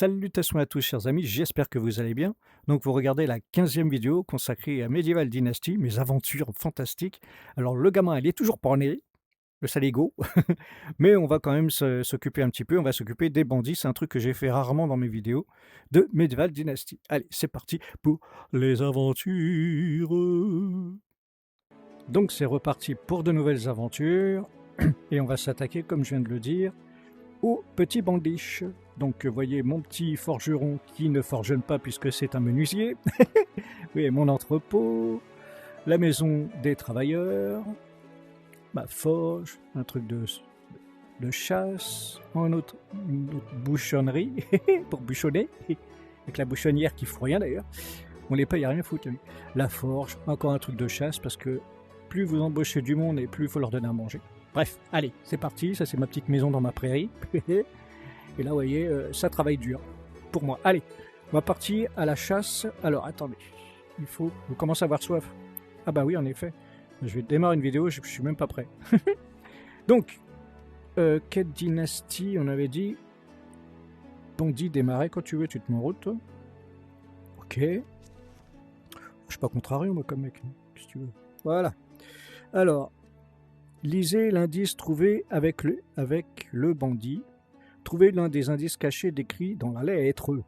Salutations à tous chers amis, j'espère que vous allez bien. Donc vous regardez la 15e vidéo consacrée à Medieval Dynasty, mes aventures fantastiques. Alors le gamin, il est toujours pas né, le saligo, mais on va quand même s'occuper un petit peu, on va s'occuper des bandits, c'est un truc que j'ai fait rarement dans mes vidéos de Medieval Dynasty. Allez, c'est parti pour les aventures. Donc c'est reparti pour de nouvelles aventures, et on va s'attaquer, comme je viens de le dire, aux petits bandiches. Donc vous voyez mon petit forgeron qui ne forgeonne pas puisque c'est un menuisier. Oui, mon entrepôt, la maison des travailleurs, ma forge, un truc de chasse, une autre bouchonnerie pour bouchonner, avec la bouchonnière qui fout rien d'ailleurs. On les paye à rien foutre. Lui. La forge, encore un truc de chasse parce que plus vous embauchez du monde et plus il faut leur donner à manger. Bref, allez, c'est parti, ça c'est ma petite maison dans ma prairie. Et là, vous voyez, ça travaille dur pour moi. Allez, on va partir à la chasse. Alors, attendez, il faut... Vous commencez à avoir soif. Ah bah oui, en effet. Je vais démarrer une vidéo, je suis même pas prêt. Donc, quelle dynastie, on avait dit... Bandit, démarrer quand tu veux, tu te mets en route, toi. Ok. Je suis pas contrarié, moi, comme mec. Qu'est-ce que tu veux. Voilà. Alors, lisez l'indice trouvé avec le bandit. Trouvez l'un des indices cachés décrits dans la lettre.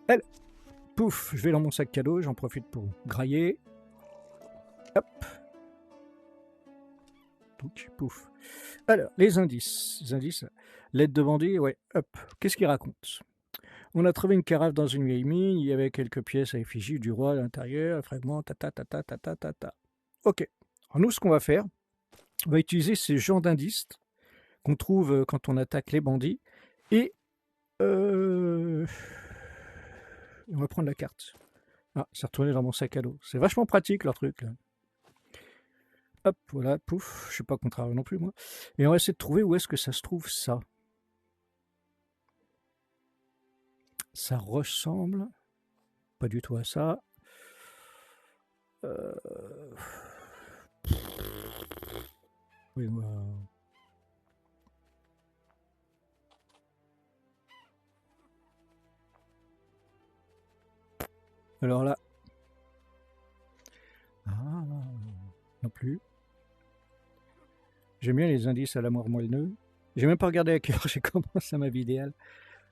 Elle. Pouf, je vais dans mon sac cadeau, j'en profite pour grailler. Hop. Donc, pouf. Alors, les indices. Les indices. Lettre de bandit, ouais, hop. Qu'est-ce qu'il raconte? On a trouvé une carafe dans une vieille mine, il y avait quelques pièces à effigie du roi à l'intérieur, un fragment, ta. Ok. Alors nous, ce qu'on va faire, on va utiliser ces genres d'indices qu'on trouve quand on attaque les bandits et on va prendre la carte. Ah, c'est retourné dans mon sac à dos. C'est vachement pratique leur truc là. Hop, voilà, pouf, je suis pas contraire non plus moi. Et on va essayer de trouver où est-ce que ça se trouve ça. Ça ressemble pas du tout à ça. Oui, alors là. Ah, non plus. J'aime bien les indices à la mort moelleux. J'ai même pas regardé à quelle heure j'ai commencé ma vidéo.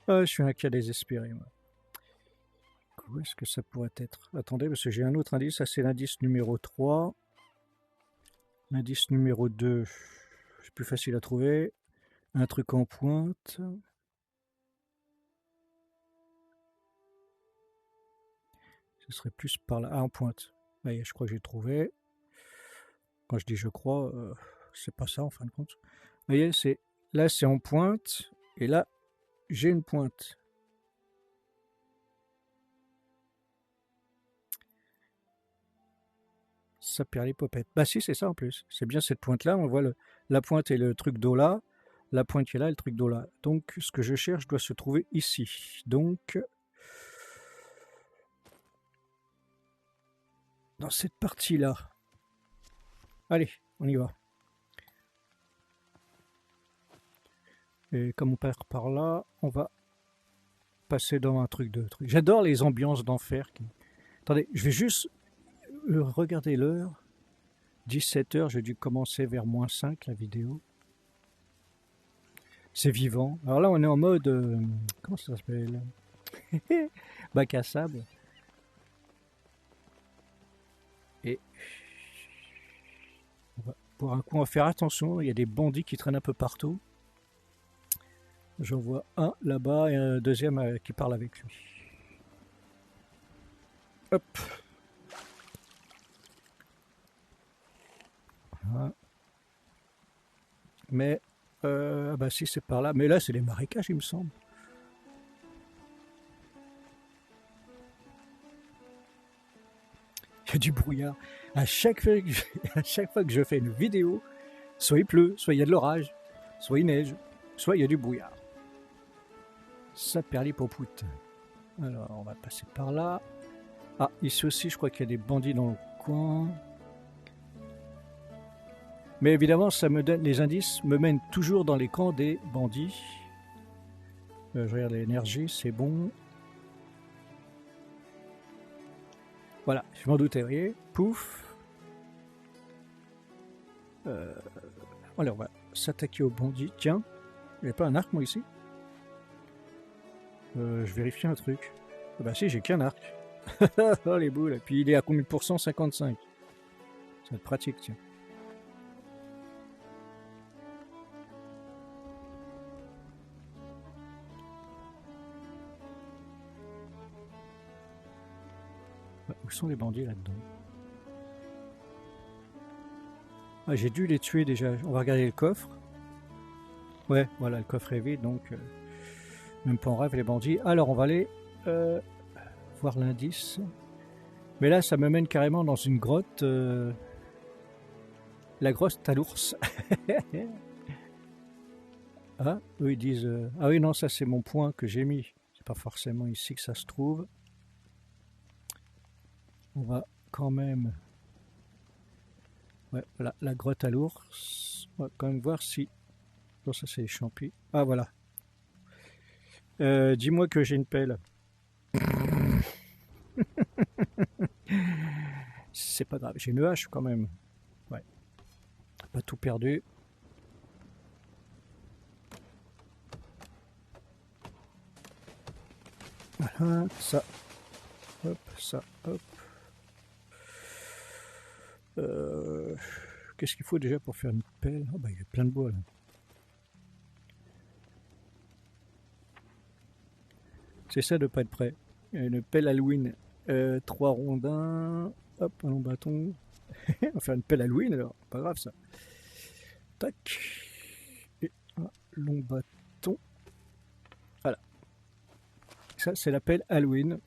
Ah, je suis un cas désespéré, moi. Où est-ce que ça pourrait être? Attendez, parce que j'ai un autre indice. Ça, c'est l'indice numéro 3. L'indice numéro 2, c'est plus facile à trouver. Un truc en pointe. Ce serait plus par là. Ah, en pointe. Là, je crois que j'ai trouvé. Quand je dis je crois, c'est pas ça en fin de compte. Vous voyez, là c'est en pointe. Et là, j'ai une pointe. Ça perd les popettes. Bah si, c'est ça en plus. C'est bien cette pointe-là. On voit la pointe et le truc d'eau là. La pointe qui est là et le truc d'eau là. Donc, ce que je cherche doit se trouver ici. Donc, dans cette partie-là. Allez, on y va. Et comme on part par là, on va passer dans un truc de truc. J'adore les ambiances d'enfer. Attendez, je vais juste regarder l'heure. 17h, j'ai dû commencer vers -5 la vidéo. C'est vivant. Alors là, on est en mode... comment ça s'appelle? Bac à sable. Et... pour un coup, on va faire attention. Il y a des bandits qui traînent un peu partout. J'en vois un là-bas et un deuxième qui parle avec lui. Hop. Voilà. Mais... bah si, c'est par là. Mais là, c'est les marécages, il me semble. Il y a du brouillard. À chaque fois que je fais une vidéo, soit il pleut, soit il y a de l'orage, soit il neige, soit il y a du brouillard. Ça perd les popoutes. Alors, on va passer par là. Ah, ici aussi, je crois qu'il y a des bandits dans le coin. Mais évidemment, ça me donne, les indices me mènent toujours dans les camps des bandits. Je regarde l'énergie, c'est bon. Voilà, je m'en doutais, vous voyez. Pouf. Allez, on va s'attaquer au bandit. Tiens, il n'y a pas un arc, moi, ici? Je vérifie un truc. Ah bah si, j'ai qu'un arc. Oh, les boules. Et puis, il est à combien de pourcents? 55. Ça va être pratique, tiens. Où sont les bandits là-dedans? Ah, j'ai dû les tuer déjà. On va regarder le coffre. Ouais, voilà, le coffre est vide, donc même pas en rêve les bandits. Alors, on va aller voir l'indice. Mais là, ça me mène carrément dans une grotte. La grotte à l'ours. Ah, eux ils disent... Ah oui, non, ça c'est mon point que j'ai mis. C'est pas forcément ici que ça se trouve. On va quand même... Ouais, voilà, la grotte à l'ours. On va quand même voir si... Non, ça c'est les champis. Ah, voilà. Dis-moi que j'ai une pelle. C'est pas grave, j'ai une hache quand même. Ouais. Pas tout perdu. Voilà, ça. Hop, ça, hop. Qu'est-ce qu'il faut déjà pour faire une pelle? Oh bah il y a plein de bois là. C'est ça de pas être prêt. Une pelle Halloween. 3 rondins. Hop, un long bâton. On va faire une pelle Halloween alors. Pas grave ça. Tac. Et un long bâton. Voilà. Ça c'est la pelle Halloween.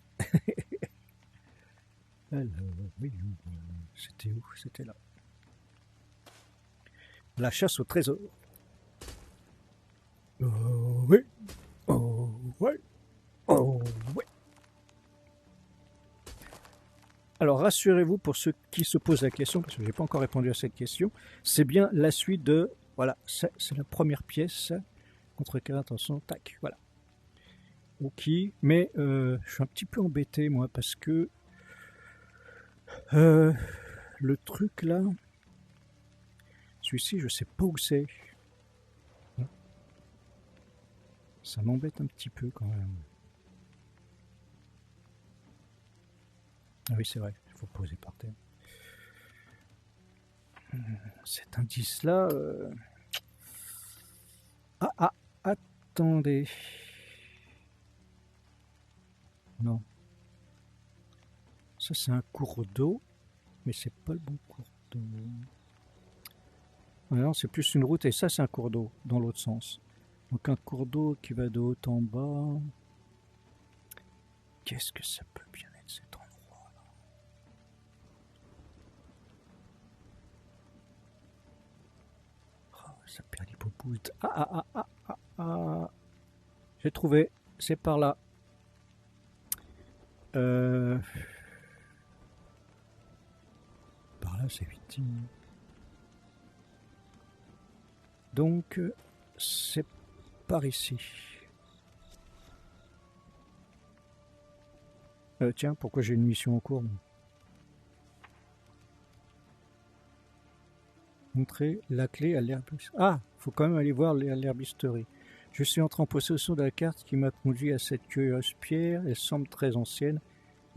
Alors, oui, c'était où? C'était là. La chasse au trésor. Oh oui. Oh ouais. Oh ouais. Alors rassurez-vous pour ceux qui se posent la question, parce que je n'ai pas encore répondu à cette question, c'est bien la suite de... Voilà, c'est la première pièce. Contrecarre, attention, tac, voilà. Ok, mais je suis un petit peu embêté moi, parce que le truc là, celui-ci, je sais pas où c'est. Ça m'embête un petit peu quand même. Ah oui, c'est vrai, il faut poser par terre. Cet indice-là... Ah, attendez. Non. Ça, c'est un cours d'eau, mais c'est pas le bon cours d'eau. Non, c'est plus une route, et ça, c'est un cours d'eau, dans l'autre sens. Donc un cours d'eau qui va de haut en bas. Qu'est-ce que ça peut bien être cet endroit-là? Oh, ça perd l'hypopoule. Ah. J'ai trouvé. C'est par là. Par là, c'est victime. Donc, c'est par ici. Tiens, pourquoi j'ai une mission en cours? Montrer la clé à l'herbisterie. Ah, faut quand même aller voir l'herbisterie. Je suis entré en possession de la carte qui m'a conduit à cette curieuse pierre. Elle semble très ancienne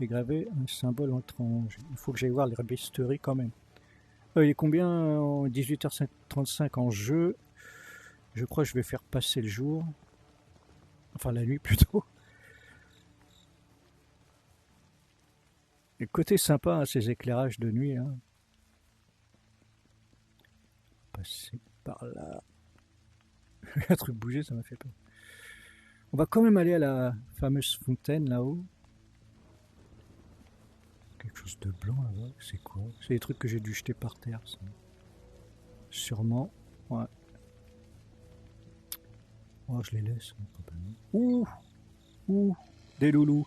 et gravée un symbole étrange. Il faut que j'aille voir l'herbisterie quand même. Il est combien en 18h35 en jeu? Je crois que je vais faire passer le jour. Enfin la nuit plutôt. Le côté sympa, hein, ces éclairages de nuit. Hein. Passer par là. Un truc bouger, ça m'a fait peur. On va quand même aller à la fameuse fontaine là-haut. Quelque chose de blanc là-bas, c'est quoi? C'est des trucs que j'ai dû jeter par terre, ça. Sûrement, ouais. Oh, je les laisse. Ouh, des loulous.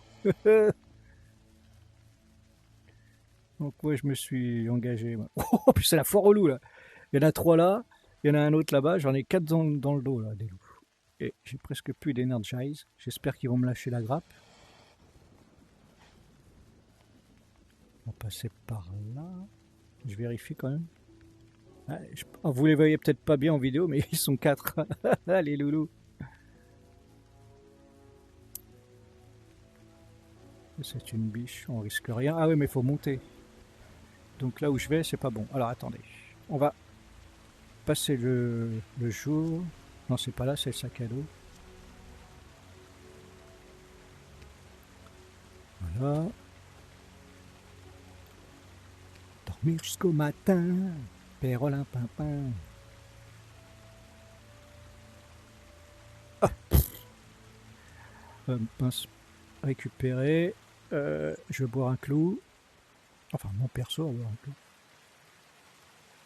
Donc ouais, je me suis engagé. Oh, puis c'est la foire aux loups là. Il y en a 3 là, il y en a un autre là-bas, j'en ai 4 dans le dos là, des loups. Et j'ai presque plus d'Energize. J'espère qu'ils vont me lâcher la grappe. On va passer par là. Je vérifie quand même. Ah, vous les voyez peut-être pas bien en vidéo, mais ils sont 4. Allez, loulou. C'est une biche, on risque rien. Ah oui, mais il faut monter. Donc là où je vais, c'est pas bon. Alors attendez. On va passer le jour. Non, c'est pas là, c'est le sac à dos. Voilà. Dormir jusqu'au matin. Pérolin pimpin. Ah. Pince récupéré. Je vais boire un clou. Enfin, mon perso va boire un clou.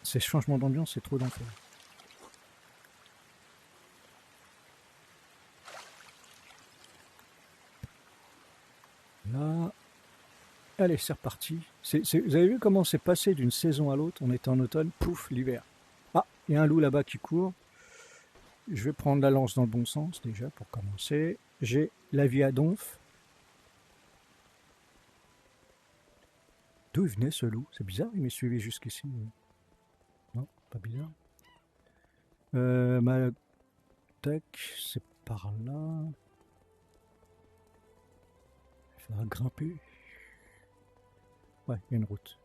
Ces changements d'ambiance, c'est trop d'enfer. Là. Allez, c'est reparti. Vous avez vu comment c'est passé d'une saison à l'autre? On était en automne, pouf, l'hiver. Ah, il y a un loup là-bas qui court. Je vais prendre la lance dans le bon sens déjà pour commencer. J'ai la vie à donf. D'où il venait ce loup? C'est bizarre, il m'est suivi jusqu'ici. Non, pas bizarre. Ma tac, c'est par là. Il faudra grimper. Ouais, il y a une route.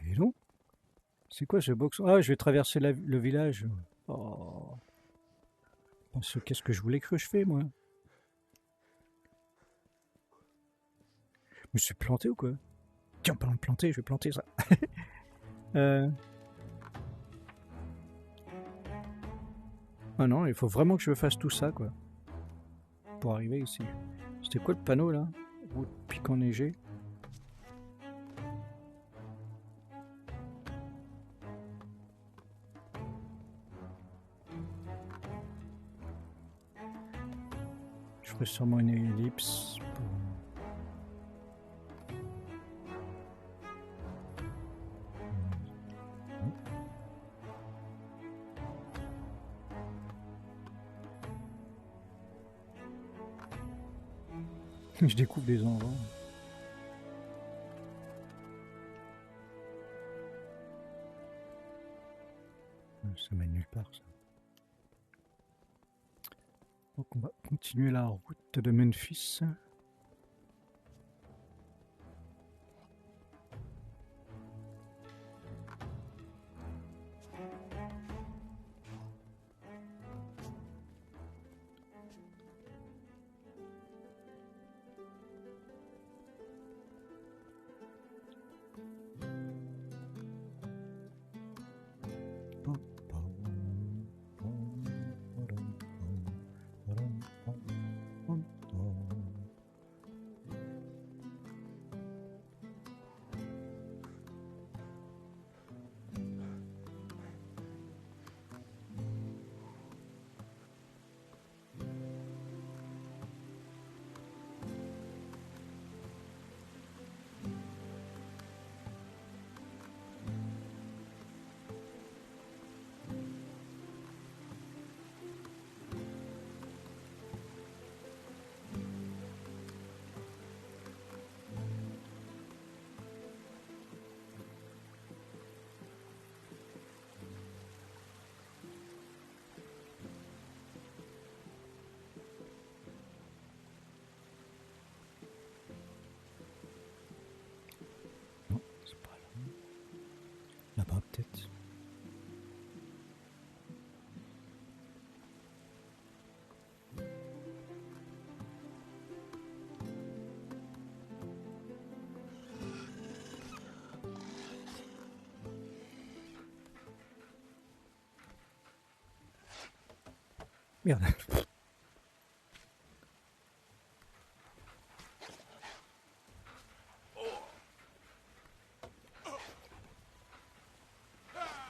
Et non? C'est quoi ce box? Ah, je vais traverser le village. Oh. Qu'est-ce que je voulais que je fais, moi? Je me suis planté ou quoi? Tiens, parlant de planter, je vais planter ça. Ah non, il faut vraiment que je fasse tout ça, quoi. Pour arriver ici. C'était quoi le panneau, là? Route pic enneigé. Je ferai sûrement une ellipse. Je découvre des endroits. Ça mène nulle part, ça. Donc on va continuer la route de Memphis. Non, c'est pas là. Là-bas, peut-être. Merde.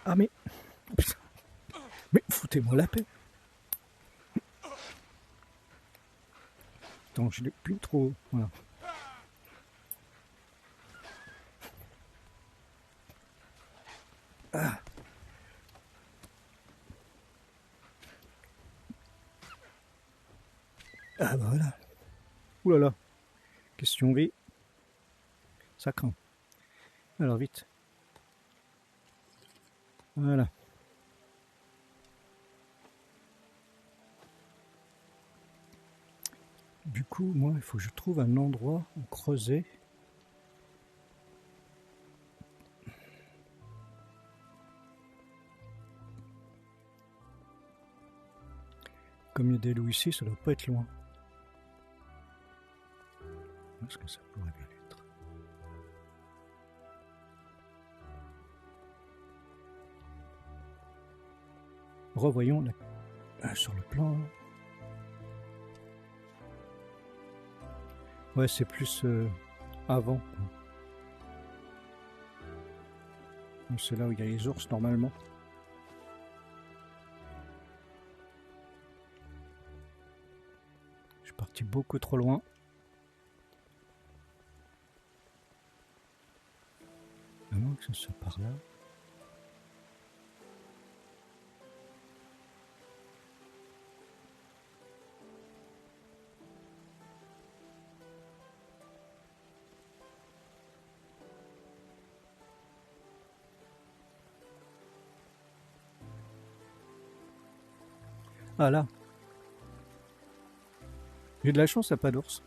Ah mais Mais foutez-moi la paix. Attends, je l'ai plus trop... Voilà. Ah. Ah bah voilà. Ouh là là. Question V. Ça craint. Alors vite. Voilà. Du coup, moi, il faut que je trouve un endroit où creuser. Comme il y a des loups ici, ça doit pas être loin. Est-ce que ça pourrait bien être? Revoyons sur le plan. Ouais, c'est plus avant. C'est là où il y a les ours normalement. Je suis parti beaucoup trop loin. À moins que ce soit par là. Ah là. J'ai de la chance, il n'y a pas d'ours.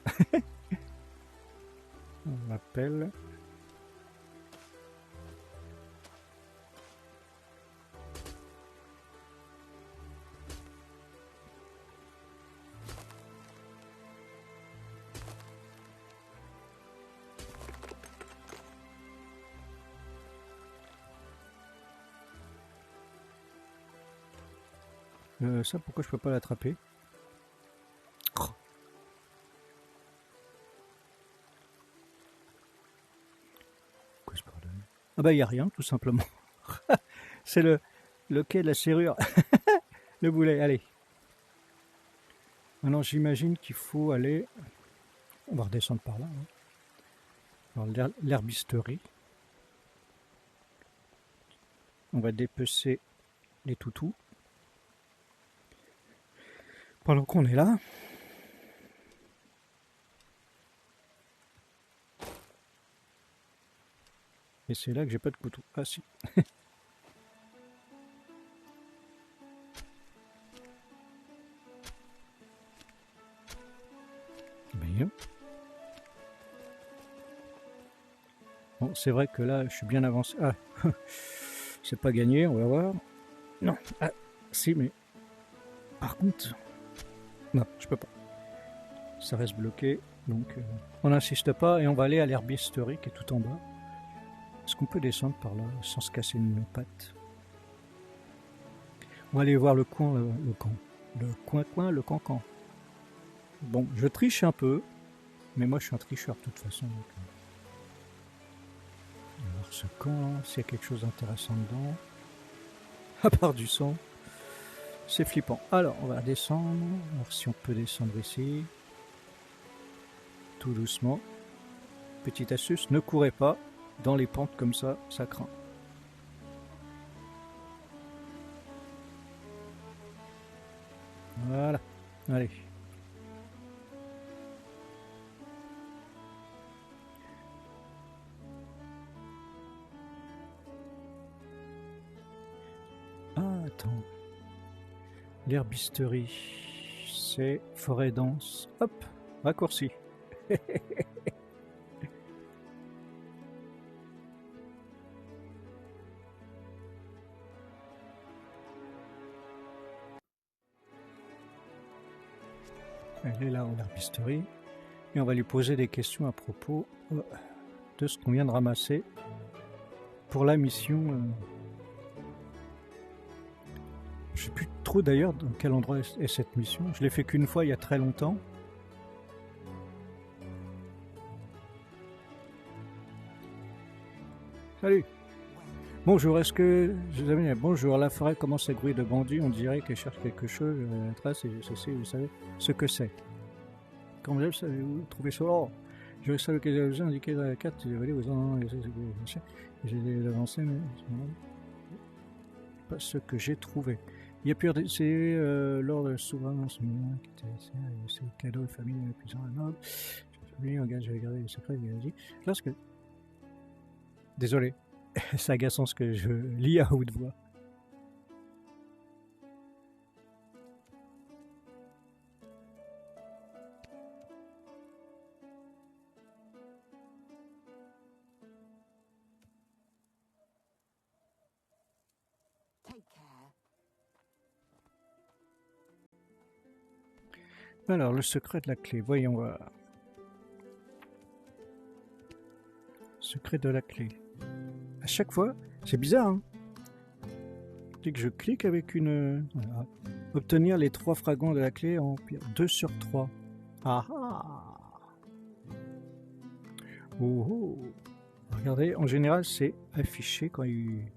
On m'appelle. Ça, pourquoi je peux pas l'attraper? Oh. Pourquoi je pardonne? Ah bah il n'y a rien, tout simplement. C'est le quai de la serrure. Le boulet, allez. Maintenant, j'imagine qu'il faut aller... On va redescendre par là. Hein. L'herbisterie. On va dépecer les toutous. Pendant qu'on est là. Et c'est là que j'ai pas de couteau. Ah si. Bien. Bon, c'est vrai que là, je suis bien avancé. Ah, c'est pas gagné, on va voir. Non, ah, si, mais... Par contre... Non, je peux pas. Ça reste bloqué, donc on n'insiste pas et on va aller à l'herbisterie qui est tout en bas. Est-ce qu'on peut descendre par là sans se casser une patte? On va aller voir le coin, le camp. Le coin, le cancan. Bon, je triche un peu, mais moi je suis un tricheur de toute façon. Donc, on va voir ce camp, s'il y a quelque chose d'intéressant dedans. À part du sang. C'est flippant. Alors, on va descendre. Voir si on peut descendre ici. Tout doucement. Petite astuce, ne courez pas dans les pentes comme ça craint. Voilà. Allez. Ah, attends. L'herbisterie, c'est forêt dense. Hop, raccourci. Elle est là en herbisterie. Et on va lui poser des questions à propos de ce qu'on vient de ramasser pour la mission. Je ne sais plus trop d'ailleurs dans quel endroit est cette mission. Je l'ai fait qu'une fois il y a très longtemps. Salut. Bonjour, est-ce que... Bonjour, la forêt commence à grouiller de bandits, on dirait qu'elle cherche quelque chose, la trace, et je sais, vous savez ce que c'est. Quand vous savez-vous trouver ça? Oh, je ça le cas vous indiqué dans la carte, j'ai volé aux gens, j'ai avancé, mais pas ce que j'ai trouvé. Il y a plus c'est lors de souverain ce moment qui était c'est le cadeau de famille puissant et noble. Famille engage à garder les secrets, il a dit. Lorsque... Désolé, c'est agaçant ce que je lis à haute voix. Alors, le secret de la clé, voyons voir. Secret de la clé. À chaque fois, c'est bizarre, hein. Dès que je clique avec une... Voilà. Obtenir les 3 fragments de la clé en 2 sur 3. Ah ah. Oh oh. Regardez, en général, c'est affiché quand il...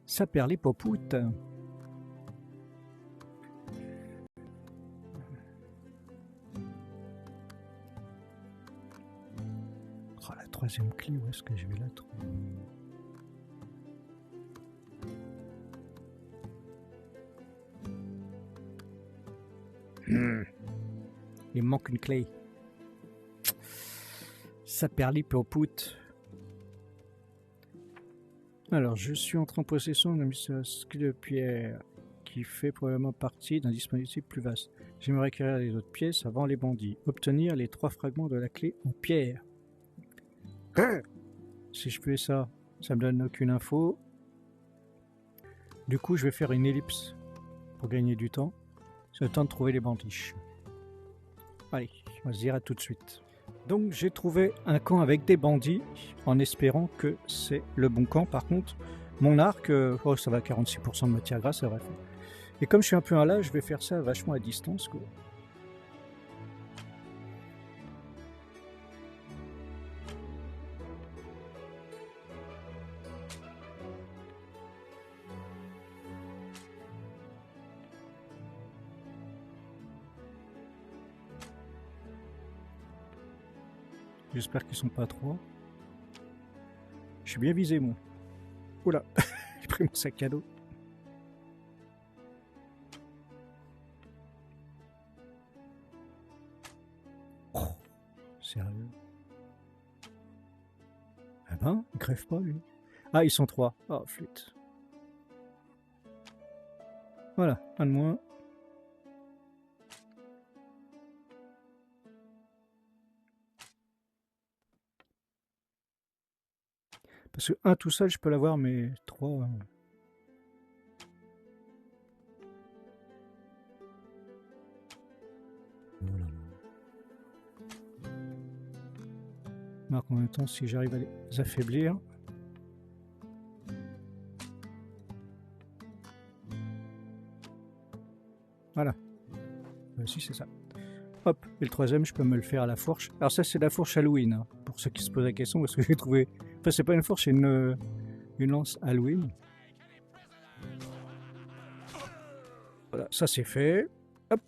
Ça perd les popoutes. Oh, la 3e clé, où est-ce que je vais la trouver? Il me manque une clé. Ça perd les popoutes. Alors, je suis entré en possession d'un ski de pierre qui fait probablement partie d'un dispositif plus vaste. J'aimerais acquérir les autres pièces avant les bandits. Obtenir les 3 fragments de la clé en pierre. Si je fais ça, ça me donne aucune info. Du coup, je vais faire une ellipse pour gagner du temps. C'est le temps de trouver les bandiches. Allez, on va se dire à tout de suite. Donc j'ai trouvé un camp avec des bandits en espérant que c'est le bon camp. Par contre, mon arc, oh, ça va à 46% de matière grasse, c'est vrai. Et comme je suis un peu un là, je vais faire ça vachement à distance, quoi. J'espère qu'ils sont pas trop. Je suis bien visé, moi. Oula, j'ai pris mon sac à dos. Oh, sérieux? Ah ben, il crève pas, lui. Ah, ils sont 3. Oh, flûte. Voilà, un de moins. Parce que un tout seul, je peux l'avoir, mais 3... Voilà. Alors en même temps, si j'arrive à les affaiblir... Voilà. Si, c'est ça. Hop, et le 3e, je peux me le faire à la fourche. Alors ça, c'est la fourche Halloween, hein, pour ceux qui se posent la question, parce que j'ai trouvé... Enfin, c'est pas une fourche, c'est une lance Halloween. Voilà, ça c'est fait. Hop.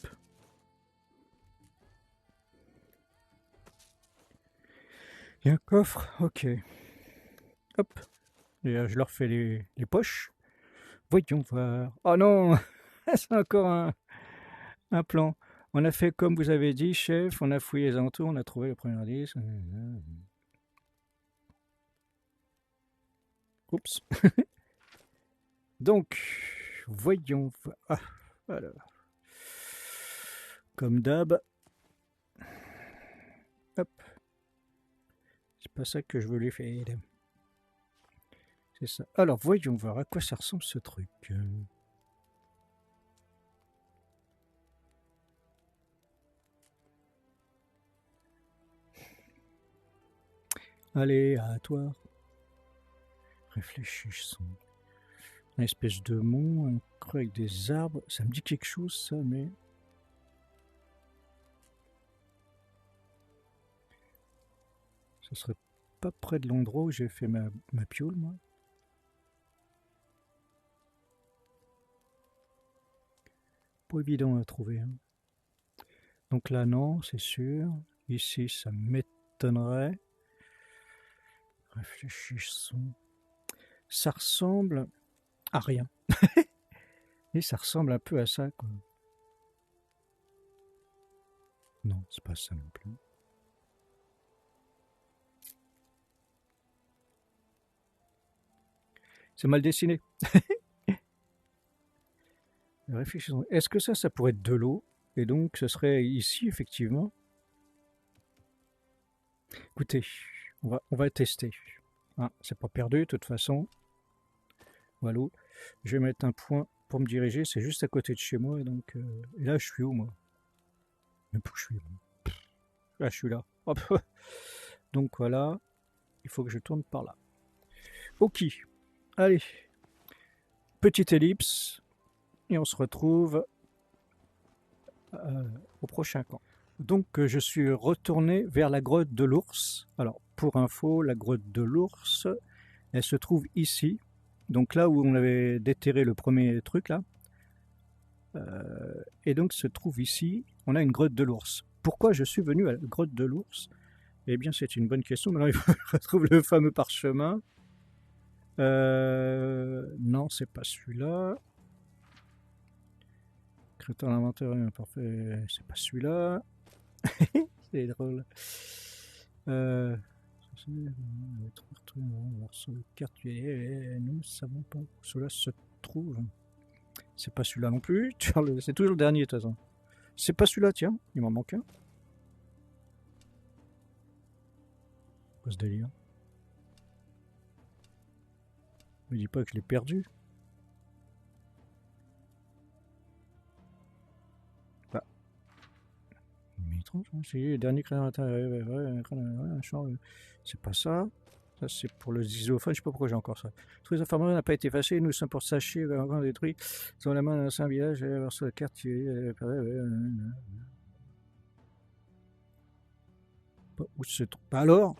Il y a un coffre, ok. Hop. Et je leur fais les poches. Voyons voir. Oh non. C'est encore un plan. On a fait comme vous avez dit, chef. On a fouillé les alentours. On a trouvé le premier indice. Oups. Donc, voyons voir. Ah, alors. Comme d'hab. Hop. C'est pas ça que je voulais faire. C'est ça. Alors, voyons voir à quoi ça ressemble ce truc. Aléatoire. Réfléchissons. Une espèce de mont, un creux avec des arbres. Ça me dit quelque chose, ça, mais... Ce serait pas près de l'endroit où j'ai fait ma piole, moi. Pas évident à trouver. Hein. Donc là, non, c'est sûr. Ici, ça m'étonnerait. Réfléchissons. Ça ressemble à rien. Et ça ressemble un peu à ça, quoi. Non, c'est pas ça non plus. C'est mal dessiné. Réfléchissons. Est-ce que ça pourrait être de l'eau? Et donc, ce serait ici, effectivement. Écoutez, on va tester. Ah, c'est pas perdu, de toute façon. Voilà. Je vais mettre un point pour me diriger. C'est juste à côté de chez moi. Donc, et là, je suis où, moi? Même pas où je suis. Là, je suis là. Hop. Donc, voilà. Il faut que je tourne par là. Ok. Allez. Petite ellipse. Et on se retrouve au prochain camp. Donc je suis retourné vers la grotte de l'ours. Alors pour info, la grotte de l'ours, elle se trouve ici. Donc là où on avait déterré le premier truc là. Et donc se trouve ici, on a une grotte de l'ours. Pourquoi je suis venu à la grotte de l'ours? Eh bien c'est une bonne question. Maintenant il faut que je retrouve le fameux parchemin. Non, c'est pas celui-là. Créateur d'inventaire imparfait, c'est pas celui-là. C'est drôle. Sur le quartier, nous ne savons pas où cela se trouve. C'est pas celui-là non plus. C'est toujours le dernier, de toute façon. C'est pas celui-là, tiens, il m'en manque un. Quoi ce délire? Me dis pas que je l'ai perdu. Bah. Mais étrange, hein, c'est le dernier créateur. C'est pas ça. Ça, c'est pour le xylophone. Je sais pas pourquoi j'ai encore ça. Tous les informations n'ont pas été effacées. Nous sommes pour sachet encore détruits. Sur la main d'un saint village, sur le quartier. Où se trouve? Alors,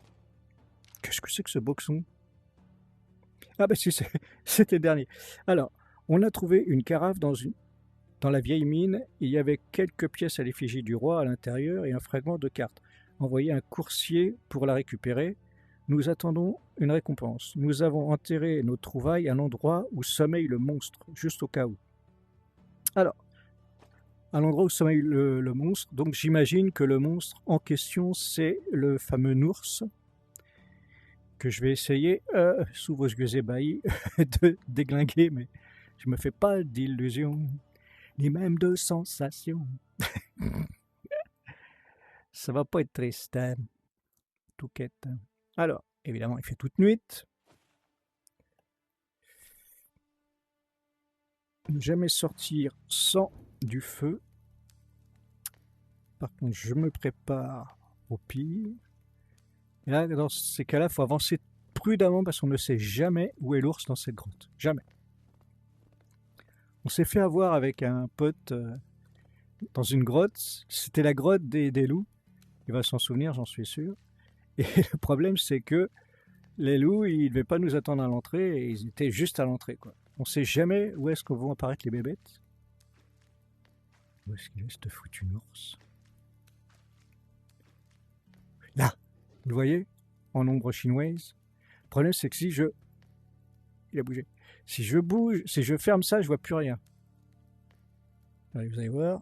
qu'est-ce que c'est que ce boxon? Ah, bah si, c'était le dernier. Alors, on a trouvé une carafe dans la vieille mine. Il y avait quelques pièces à l'effigie du roi à l'intérieur et un fragment de carte. Envoyez un coursier pour la récupérer. Nous attendons une récompense. Nous avons enterré nos trouvailles à un endroit où sommeille le monstre, juste au cas où. Alors, à l'endroit où sommeille le monstre, donc j'imagine que le monstre en question, c'est le fameux Nours, que je vais essayer, sous vos yeux ébahis, de déglinguer, mais je me fais pas d'illusions, ni même de sensations. Ça va pas être triste, hein, Touquette. Alors, évidemment, il fait toute nuit. Ne jamais sortir sans du feu. Par contre, je me prépare au pire. Et là, dans ces cas-là, il faut avancer prudemment parce qu'on ne sait jamais où est l'ours dans cette grotte. Jamais. On s'est fait avoir avec un pote dans une grotte. C'était la grotte des loups. Il va s'en souvenir, j'en suis sûr. Et le problème, c'est que les loups, ils ne devaient pas nous attendre à l'entrée et ils étaient juste à l'entrée, quoi. On ne sait jamais où est-ce qu'on vont apparaître les bébêtes. Où est-ce qu'il est, ce foutu ours? Là, vous le voyez? En ombre chinoise. Le problème, c'est que si je... Il a bougé. Si je bouge, si je ferme ça, je vois plus rien. Allez, vous allez voir.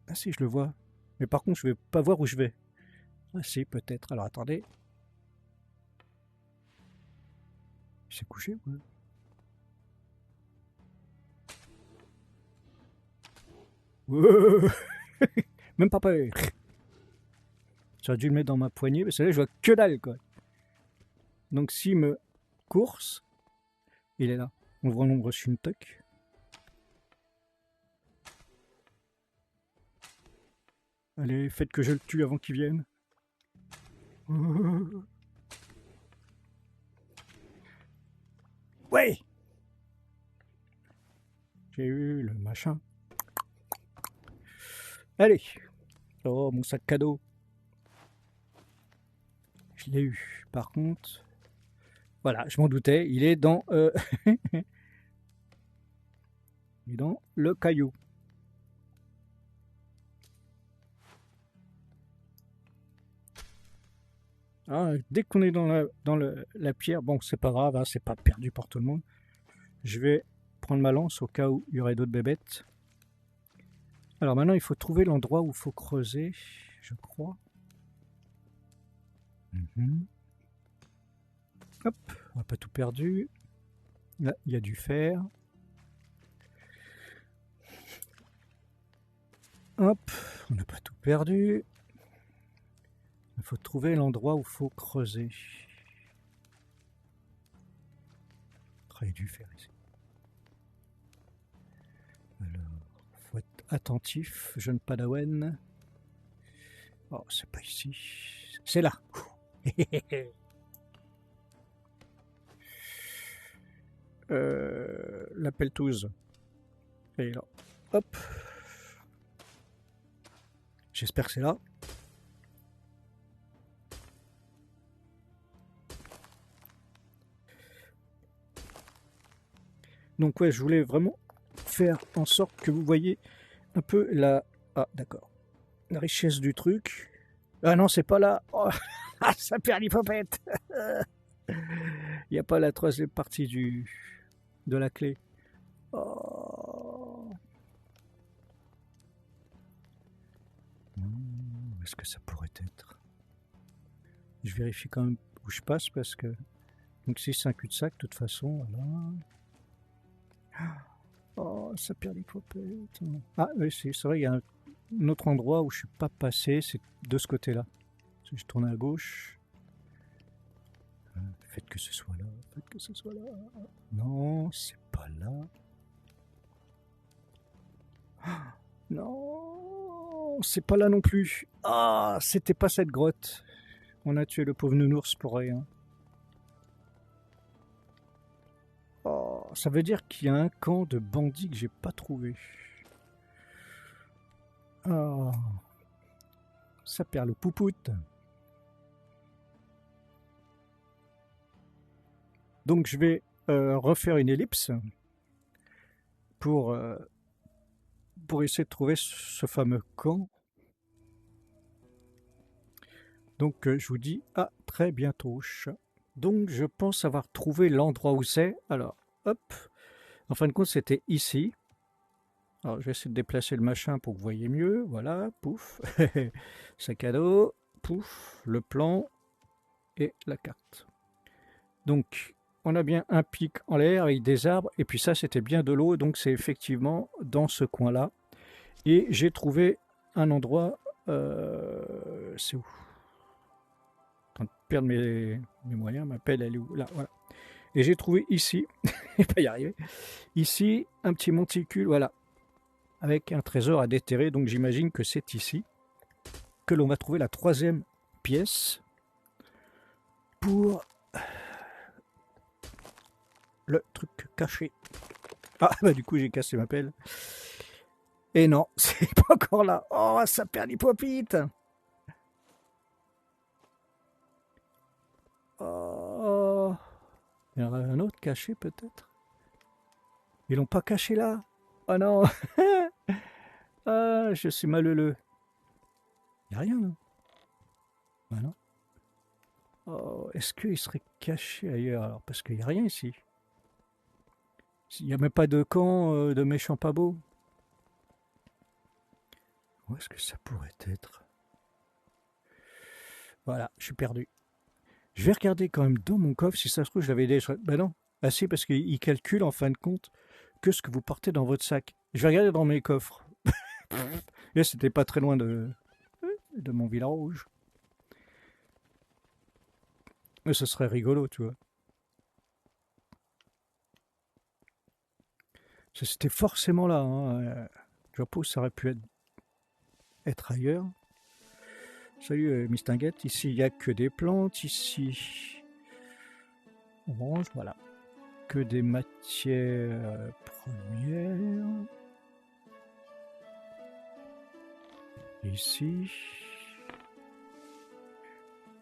Ah si, je le vois. Mais par contre, je ne vais pas voir où je vais. Ah si, peut-être. Alors, attendez. Il s'est couché, ouais. Même pas peur. J'aurais dû le mettre dans ma poignée, parce que là, je vois que dalle, quoi. Donc, s'il me course, il est là. On voit l'ombre Shintok. Allez, faites que je le tue avant qu'il vienne. Ouais! J'ai eu le machin. Allez! Oh, mon sac cadeau. Je l'ai eu. Par contre, voilà, je m'en doutais, il est dans, il est dans le caillou. Ah, dès qu'on est dans la pierre, bon, c'est pas grave, hein, c'est pas perdu pour tout le monde. Je vais prendre ma lance au cas où il y aurait d'autres bébêtes. Alors maintenant, il faut trouver l'endroit où il faut creuser, je crois. Hop, on n'a pas tout perdu. Là, il y a du fer. Hop, on n'a pas tout perdu. Il faut trouver l'endroit où il faut creuser. Il y a du fer ici. Alors, faut être attentif, jeune padawan. Oh, c'est pas ici. C'est là. La pelletouze. Et là. Hop. J'espère que c'est là. Donc ouais, je voulais vraiment faire en sorte que vous voyez un peu la... Ah, d'accord. La richesse du truc. Ah non, c'est pas là. Oh, ça perd l'hypopète. Il n'y a pas la troisième partie de la clé. Oh. Où est-ce que ça pourrait être? Je vérifie quand même où je passe parce que... Donc si c'est un cul-de-sac, de toute façon, voilà. Oh, ça perd l'hypopète. Ah oui, c'est vrai, il y a un autre endroit où je suis pas passé, c'est de ce côté-là. Si je tourne à gauche... Faites que ce soit là, faites que ce soit là. Non, c'est pas là. Ah, non, c'est pas là non plus. Ah, c'était pas cette grotte. On a tué le pauvre nounours pour rien. Oh, ça veut dire qu'il y a un camp de bandits que j'ai pas trouvé. Oh, ça perd le poupoute. Donc je vais refaire une ellipse pour essayer de trouver ce fameux camp. Donc je vous dis à très bientôt. Donc je pense avoir trouvé l'endroit où c'est. Alors, hop. En fin de compte, c'était ici. Alors je vais essayer de déplacer le machin pour que vous voyez mieux. Voilà, pouf. Sac à dos, pouf. Le plan et la carte. Donc on a bien un pic en l'air avec des arbres. Et puis ça, c'était bien de l'eau. Donc c'est effectivement dans ce coin-là. Et j'ai trouvé un endroit... c'est où? En train de perdre mes moyens. Ma pelle, elle est où? Là, voilà. Et j'ai trouvé ici, je vais pas y arriver, ici un petit monticule, voilà, avec un trésor à déterrer. Donc j'imagine que c'est ici que l'on va trouver la troisième pièce pour le truc caché. Ah bah du coup j'ai cassé ma pelle. Et non, c'est pas encore là. Oh, ça perd l'hypopite. Oh, il y en aura un autre caché peut-être. Ils l'ont pas caché là. Oh non. Ah, je suis malheureux. Il n'y a rien là. Bah non. Oh, est-ce qu'il serait caché ailleurs alors? Parce qu'il n'y a rien ici. Il n'y a même pas de camp de méchants pas beaux. Où est-ce que ça pourrait être? Voilà, je suis perdu. Je vais regarder quand même dans mon coffre si ça se trouve j'avais déjà... Ben non. Ah si, parce qu'il calcule en fin de compte que ce que vous portez dans votre sac. Je vais regarder dans mes coffres. Là, c'était pas très loin de mon village rouge. Mais ce serait rigolo, tu vois. C'était forcément là. Hein. Je vois pas où ça aurait pu être ailleurs. Salut Mistinguette, ici il n'y a que des plantes, ici orange, voilà. Que des matières premières. Ici.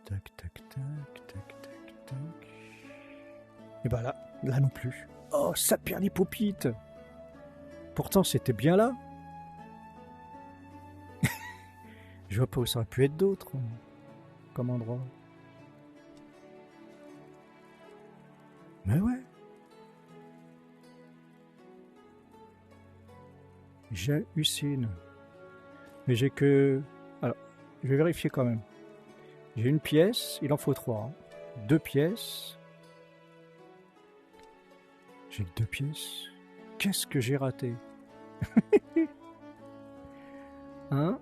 Tac, tac, tac, tac, tac, tac. Et bah là non plus. Oh, ça perd les paupites. Pourtant, c'était bien là. Je vois pas où ça aurait pu être d'autre comme endroit. Mais ouais. J'hallucine. Mais j'ai que... Alors, je vais vérifier quand même. J'ai une pièce, il en faut 3. Hein. 2 pièces. J'ai que 2 pièces. Qu'est-ce que j'ai raté? Hein?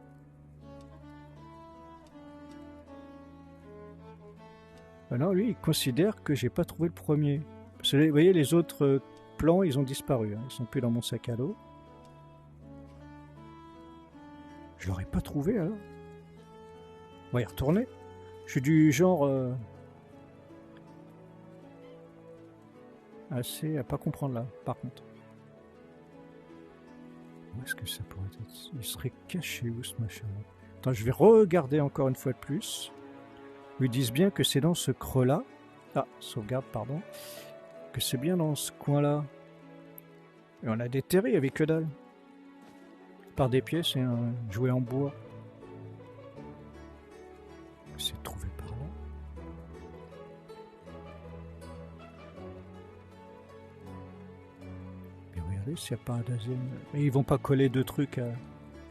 Ben non, lui, il considère que j'ai pas trouvé le premier. Parce que, vous voyez, les autres plans, ils ont disparu. Hein. Ils sont plus dans mon sac à dos. Je l'aurais pas trouvé, alors. On va y retourner. Je suis du genre... assez à pas comprendre là, par contre. Où est-ce que ça pourrait être? Il serait caché où, ce machin? Attends, je vais regarder encore une fois de plus. Ils disent bien que c'est dans ce creux-là. Ah, sauvegarde, pardon. Que c'est bien dans ce coin-là. Et on a des terris avec que dalle. Par des pièces et un jouet en bois. C'est trouvé par là. Et regardez s'il n'y a pas un deuxième. Mais ils vont pas coller 2 trucs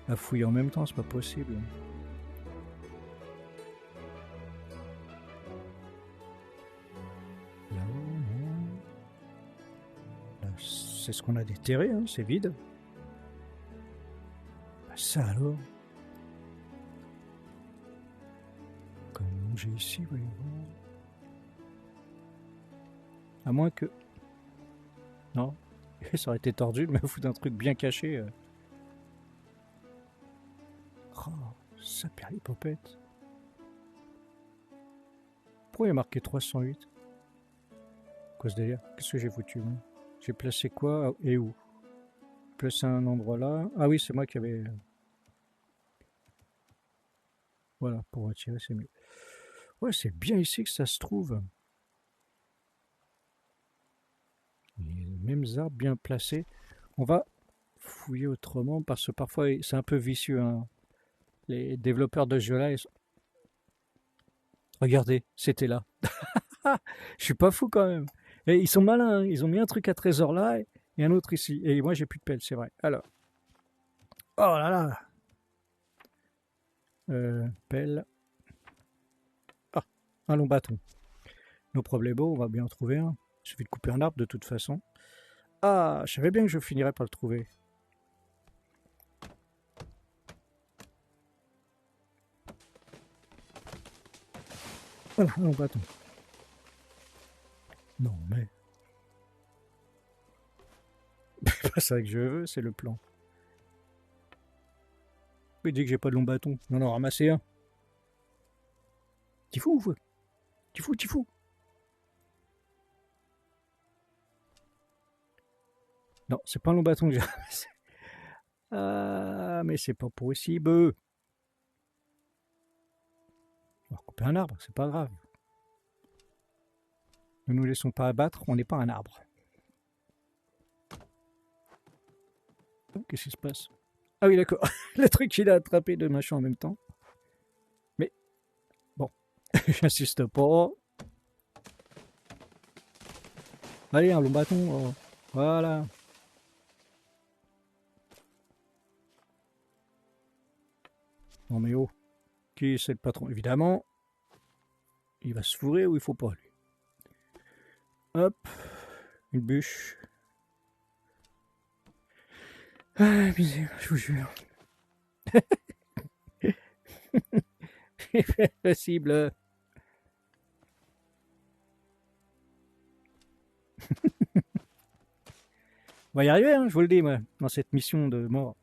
à fouiller en même temps, c'est pas possible. C'est ce qu'on a déterré, hein, c'est vide. Bah ça alors. Comme j'ai ici, voyez-vous. À moins que... Non, ça aurait été tordu de me foutre un truc bien caché. Oh, ça perd les popettes. Pourquoi il y a marqué 308? Quoi ce délire? Qu'est-ce que j'ai foutu? J'ai placé quoi et où? Placé un endroit là. Ah oui, c'est moi qui avais... Voilà, pour retirer, c'est mieux. Ouais, c'est bien ici que ça se trouve. Les mêmes arbres bien placés. On va fouiller autrement parce que parfois c'est un peu vicieux. Hein. Les développeurs de jeux là, ils sont... Regardez, c'était là. Je suis pas fou quand même. Et ils sont malins, hein. Ils ont mis un truc à trésor là et un autre ici. Et moi j'ai plus de pelle, c'est vrai. Alors. Oh là là. Pelle. Ah, un long bâton. Nos problèmes, on va bien en trouver un. Il suffit de couper un arbre de toute façon. Ah, je savais bien que je finirais par le trouver. Voilà, un long bâton. Non mais... C'est pas ça que je veux, c'est le plan. Il dit que j'ai pas de long bâton. Non, non, ramassez un. T'y fous, vous? T'y fous. Non, c'est pas un long bâton que j'ai ramassé. Ah, mais c'est pas possible. On va couper un arbre, c'est pas grave. Ne nous laissons pas abattre, on n'est pas un arbre. Oh, qu'est-ce qui se passe? Ah oui, d'accord. Le truc, il a attrapé deux machins en même temps. Mais, bon, j'insiste pas. Allez, un long bâton. Oh. Voilà. Non mais oh, qui c'est le patron? Évidemment, il va se fourrer ou il faut pas, lui. Hop, une bûche. Ah, misère, je vous jure. C'est possible. On va y arriver, hein, je vous le dis, moi, dans cette mission de mort.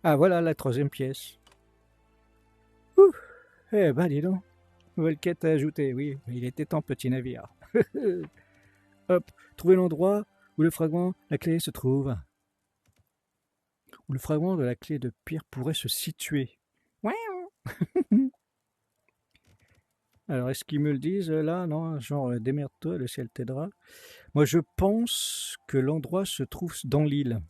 Ah, voilà la troisième pièce. Ouh, eh ben, dis donc. Nouvelle quête à ajouter, oui. Il était temps, petit navire. Hop, trouver l'endroit où le fragment, la clé se trouve. Où le fragment de la clé de pierre pourrait se situer. Alors, est-ce qu'ils me le disent là? Non, genre, démerde-toi, le ciel t'aidera. Moi, je pense que l'endroit se trouve dans l'île.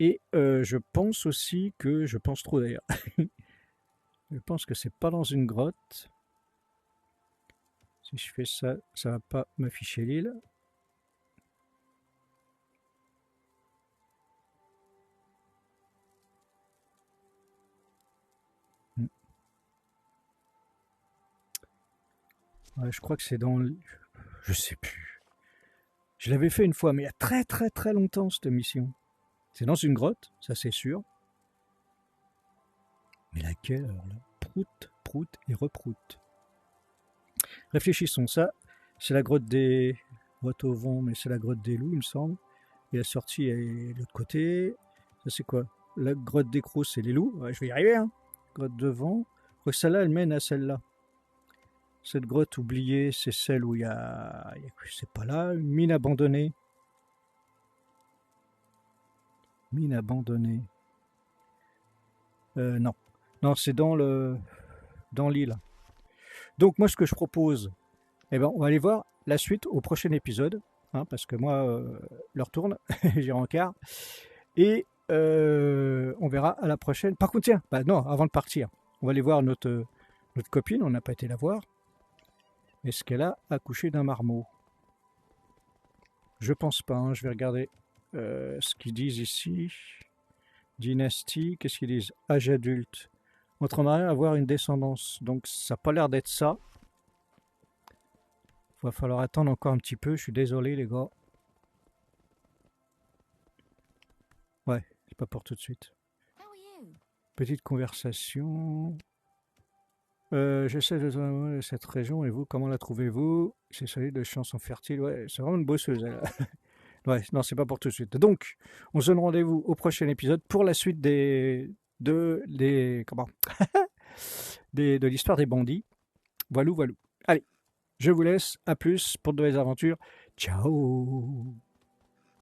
Et je pense aussi que... Je pense trop d'ailleurs. Je pense que c'est pas dans une grotte. Si je fais ça, ça va pas m'afficher l'île. Ouais, je crois que c'est dans... Je sais plus. Je l'avais fait une fois, mais il y a très très très longtemps cette mission. C'est dans une grotte, ça c'est sûr. Mais laquelle alors là? Prout, prout et reprout. Réfléchissons, ça, c'est la grotte des... Grotte au vent, mais c'est la grotte des loups, il me semble. Et la sortie est de l'autre côté. Ça c'est quoi? La grotte des crocs, c'est les loups. Ouais, je vais y arriver, hein. Grotte de vent. Je crois que celle-là, elle mène à celle-là. Cette grotte oubliée, c'est celle où il y a... C'est pas là, une mine abandonnée. Mine abandonnée. Non. Non, c'est dans l'île. Donc moi, ce que je propose, eh ben, on va aller voir la suite au prochain épisode, hein, parce que moi, l'heure tourne, j'ai rencard. Et on verra à la prochaine. Par contre, tiens, bah non, avant de partir, on va aller voir notre copine, on n'a pas été la voir. Est-ce qu'elle a accouché d'un marmot? Je pense pas, hein, je vais regarder ce qu'ils disent ici. Dynastie, qu'est-ce qu'ils disent? Âge adulte. Votre mari avoir une descendance. Donc ça n'a pas l'air d'être ça. Il va falloir attendre encore un petit peu, je suis désolé les gars. Ouais, c'est pas pour tout de suite. Petite conversation. J'essaie de cette région et vous, comment la trouvez-vous? C'est solide, de chansons fertiles. Ouais, c'est vraiment une bosseuse elle. Ouais, non, c'est pas pour tout de suite. Donc, on se donne rendez-vous au prochain épisode pour la suite de l'histoire des bandits. Voilou, voilou. Allez, je vous laisse. À plus pour de nouvelles aventures. Ciao!